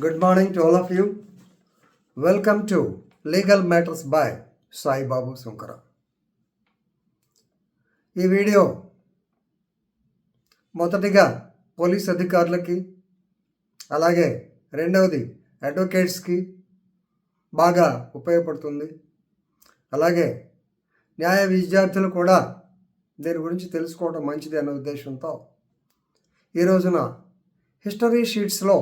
Good morning to all of you. Welcome to Legal Matters by Sai Babu Sunkara. ఈ video మొదటిగా police అధికారులకి అలాగే రెండవది అడ్వకేట్స్కి బాగా ఉపయోగపడుతుంది. అలాగే న్యాయ విద్యార్థులు కూడా దీని గురించి తెలుసుకోవడం మంచిది అనే ఉద్దేశంతో ఈ రోజున హిస్టరీ షీట్స్లో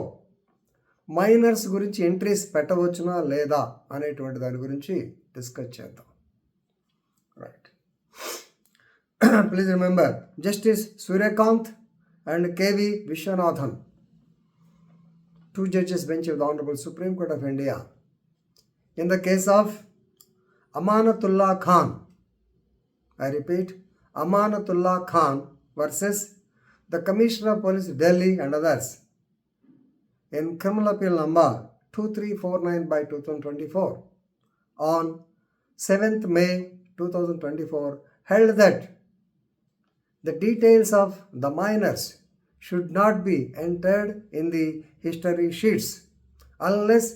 మైనర్స్ గురించి ఎంట్రీస్ పెట్టవచ్చునా లేదా అనేటువంటి దాని గురించి డిస్కస్ చేద్దాం. Right, please remember justice Suryakant and K V Viswanathan, 2 judges bench of the Honorable Supreme Court of India, in the case of Amanatullah Khan, I repeat, Amanatullah Khan versus the Commissioner of Police Delhi and others, in criminal appeal number 2349 by 2024 on 7th May 2024, held that the details of the minors should not be entered in the history sheets unless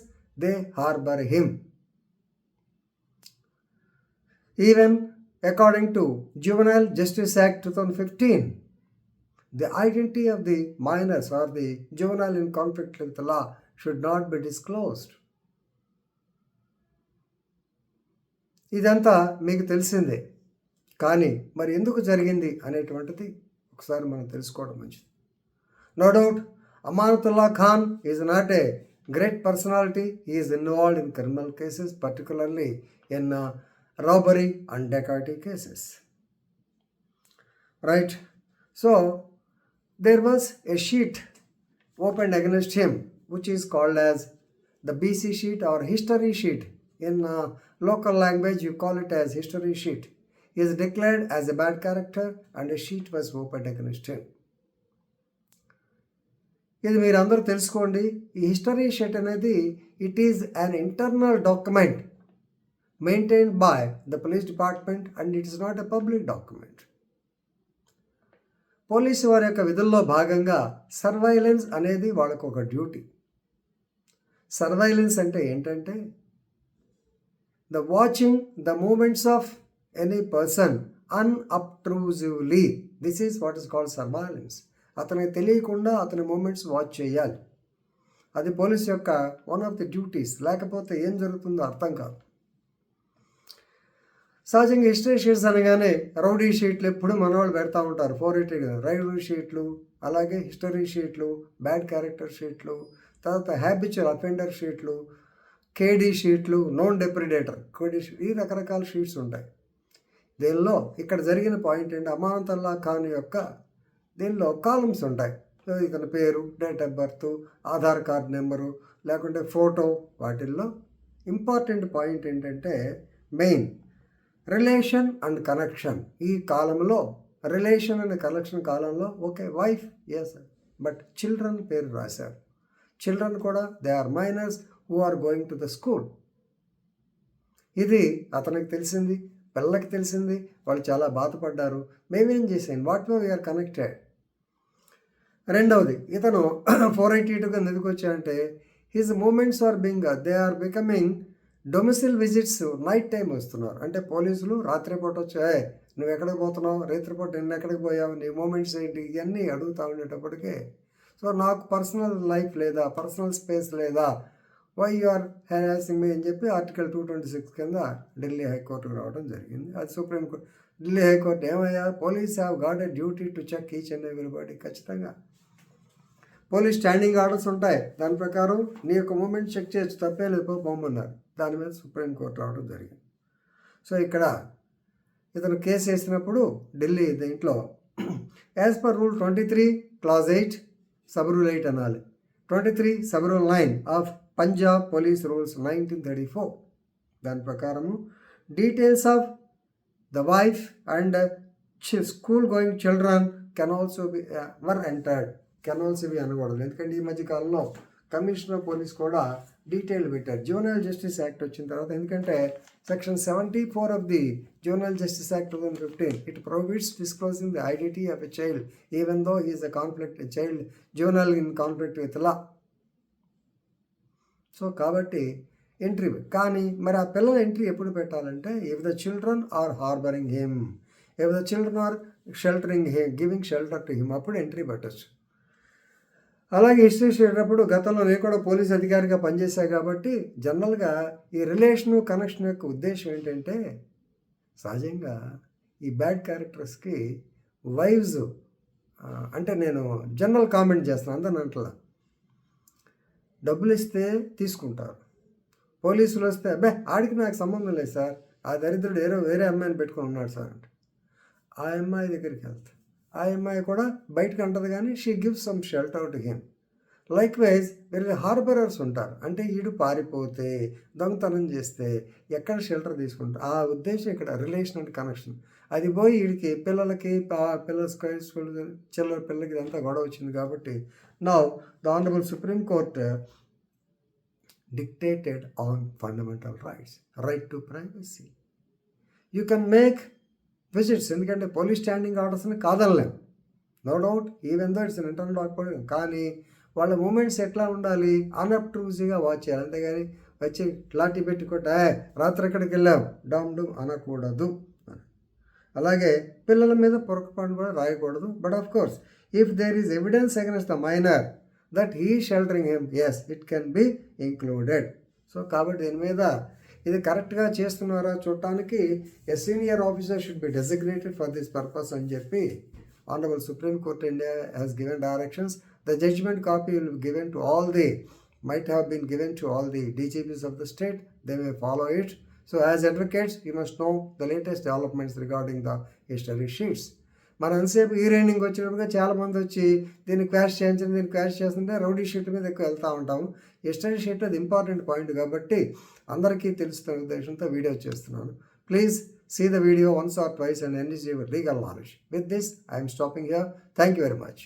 they harbor him. Even according to Juvenile Justice Act 2015, the identity of the minors or the juvenile in conflict with the law should not be disclosed. ఇదంతా మీకు తెలిసిందే, కానీ మరి ఎందుకు జరిగింది అనేటువంటిది ఒకసారి మనం తెలుసుకోవడం మంచిది. No doubt Amanatullah Khan is not a great personality. He is involved in criminal cases, particularly in robbery and dacoity cases. Right? So, there was a sheet opened against him, which is called as the BC sheet or history sheet. In local language, you call it as history sheet. He is declared as a bad character and a sheet was opened against him. ఇది మీరందరూ తెలుసుకోండి. ఈ history sheet అనేది it is an internal document maintained by the police department and it is not a public document. Police వారి యొక్క విధుల్లో భాగంగా surveillance అనేది వాళ్ళకు ఒక డ్యూటీ. సర్వైలెన్స్ అంటే ఏంటంటే the watching the movements of any person unobtrusively. This is what is called surveillance. అతనికి తెలియకుండా అతని మూమెంట్స్ వాచ్ చేయాలి. అది పోలీస్ యొక్క వన్ ఆఫ్ ది డ్యూటీస్. లేకపోతే ఏం జరుగుతుందో అర్థం కాదు. సహజంగా హిస్టరీ షీట్స్ అనగానే రౌడీ షీట్లు ఎప్పుడు మనవాళ్ళు పెడతా ఉంటారు. 480 రౌడీ షీట్లు, అలాగే హిస్టరీ షీట్లు, బ్యాడ్ క్యారెక్టర్ షీట్లు, తర్వాత హ్యాబిచువల్ అఫెండర్ షీట్లు, కేడీ షీట్లు, నోన్ డెప్రిడేటర్ కేడీ షీట్, ఈ రకరకాల షీట్స్ ఉంటాయి. దీనిలో ఇక్కడ జరిగిన పాయింట్ ఏంటి, అమానతుల్లా ఖాన్ యొక్క దీనిలో కాలమ్స్ ఉంటాయి. ఇతని పేరు, date of birth, Aadhaar card number, లేకుంటే ఫోటో. వాటిల్లో ఇంపార్టెంట్ పాయింట్ ఏంటంటే మెయిన్ రిలేషన్ అండ్ కనెక్షన్. ఈ కాలంలో రిలేషన్ అండ్ కనెక్షన్ కాలంలో okay wife's, but children పేరు రాశారు. చిల్డ్రన్ కూడా they are minors who are going to the school. ఇది అతనికి తెలిసింది, పిల్లలకి తెలిసింది, వాళ్ళు చాలా బాధపడ్డారు. మేమేం చేసాం, వాట్ వే వీఆర్ కనెక్టెడ్. రెండవది, ఇతను 482 కింద ఎందుకు వచ్చాయంటే his movements are they are becoming domicile visits. Night time వస్తున్నారు అంటే పోలీసులు రాత్రిపూట వచ్చాయి, నువ్వు ఎక్కడికి పోతున్నావు, రాత్రిపూట నిన్న ఎక్కడికి పోయావు, నీ మూమెంట్స్ ఏంటి, ఇవన్నీ అడుగుతూ ఉండేటప్పటికే సో నాకు పర్సనల్ లైఫ్ లేదా, పర్సనల్ స్పేస్ లేదా, వై యు ఆర్ హెరాసింగ్ మీ అని చెప్పి ఆర్టికల్ 226 కింద ఢిల్లీ హైకోర్టుకు రావడం జరిగింది. అది సుప్రీంకోర్టు. ఢిల్లీ హైకోర్టు ఏమయ్యా, police have got a duty to check each and everybody. ఖచ్చితంగా పోలీస్ స్టాండింగ్ ఆర్డర్స్ ఉంటాయి, దాని ప్రకారం నీ యొక్క మూమెంట్ చెక్ చేయొచ్చు, తప్పే లేదు, పొమ్మన్నారు. దాని మీద సుప్రీంకోర్టు రావడం జరిగింది. సో ఇక్కడ ఇతను కేసు వేసినప్పుడు ఢిల్లీ దీంట్లో as per rule 23 clause 8 sub rule 8 అనాలి, 23 sub rule 9 of Punjab police rules 1934. దాని ప్రకారము details of the wife and school going children can also be were entered, can also be అనకూడదు. ఎందుకంటే ఈ మధ్యకాలంలో కమిషనర్ పోలీస్ కూడా డీటెయిల్ పెట్టారు జువెనైల్ జస్టిస్ యాక్ట్ వచ్చిన తర్వాత. ఎందుకంటే section 74 of the juvenile justice act 2015 it prohibits disclosing the identity of a child even though he is a conflict child juvenile in conflict with law. So కాబట్టి entry, కానీ మరి ఆ పిల్లల entry ఎప్పుడు పెట్టాలంటే if the children are harbouring him, if the children are sheltering him, giving shelter to him, అప్పుడు entry పెట్టచ్చు. అలాగే హిస్టరీ చేసేటప్పుడు గతంలో నేను కూడా పోలీస్ అధికారిగా పనిచేశాను కాబట్టి జనరల్గా ఈ రిలేషను కనెక్షన్ యొక్క ఉద్దేశం ఏంటంటే సహజంగా ఈ బ్యాడ్ క్యారెక్టర్స్కి వైవ్స్, అంటే నేను జనరల్ కామెంట్ చేస్తాను, అందరిని అంటలా, డబ్బులు ఇస్తే తీసుకుంటారు. పోలీసులు వస్తే అబ్బే ఆడికి నాకు సంబంధం లేదు సార్, ఆ దరిద్రుడు వేరే అమ్మాయిని పెట్టుకొని ఉన్నాడు సార్ అంటే ఆ అమ్మాయి దగ్గరికి వెళ్తా, ఆ అమ్మాయి కూడా బయటకు అంటది కానీ she gives some shelter to him. Like wise వేరే హార్బరర్స్ ఉంటారు, అంటే ఈడు పారిపోతే దొంగతనం చేస్తే ఎక్కడ షెల్టర్ తీసుకుంటారు, ఆ ఉద్దేశం ఇక్కడ రిలేషన్ అండ్ కనెక్షన్. అది పోయి వీడికి పిల్లలకి పిల్లల స్కూల్ చిల్లర పిల్లలకి ఇదంతా గొడవ వచ్చింది కాబట్టి now the honourable supreme court dictated on fundamental rights, right to privacy. You can make visits, ఎందుకంటే పోలీస్ స్టాండింగ్ ఆర్డర్స్ని కాదనలేం, no doubt, even though it's internal document, కానీ వాళ్ళ మూమెంట్స్ ఎట్లా ఉండాలి, అన్అబ్ట్రూజివ్గా వాచ్ చేయాలి, అంతేగాని వచ్చి లాఠీ పెట్టుకుంటే రాత్రి ఎక్కడికి వెళ్ళాం డమ్ డమ్ అనకూడదు. అలాగే పిల్లల మీద పొరపాటు కూడా రాయకూడదు. But of course if there is evidence against the minor that he sheltering him, yes it can be included. So కాబట్టి దీని మీద ఇది కరెక్ట్గా చేస్తున్నారా చూడటానికి a senior officer should be designated for this purpose అని చెప్పి honourable supreme court India has given directions. The judgment copy will be given to all the might have been given to all the DGPs of the state. They may follow it. So as advocates, you must know the latest developments regarding the history sheets. మన ఎంతసేపు ఈ raining వచ్చినప్పుడుగా చాలామంది వచ్చి దీన్ని quash చేయించండి, దీన్ని quash చేస్తుంటే rowdy sheet మీద ఎక్కువ వెళ్తూ ఉంటాము. హిస్టరీ షీట్ అది ఇంపార్టెంట్ పాయింట్ కాబట్టి అందరికీ తెలుస్తున్న ఉద్దేశంతో వీడియో చేస్తున్నాను. Please see the video once or twice and enrich your legal knowledge. With this, I am stopping here. Thank you very much.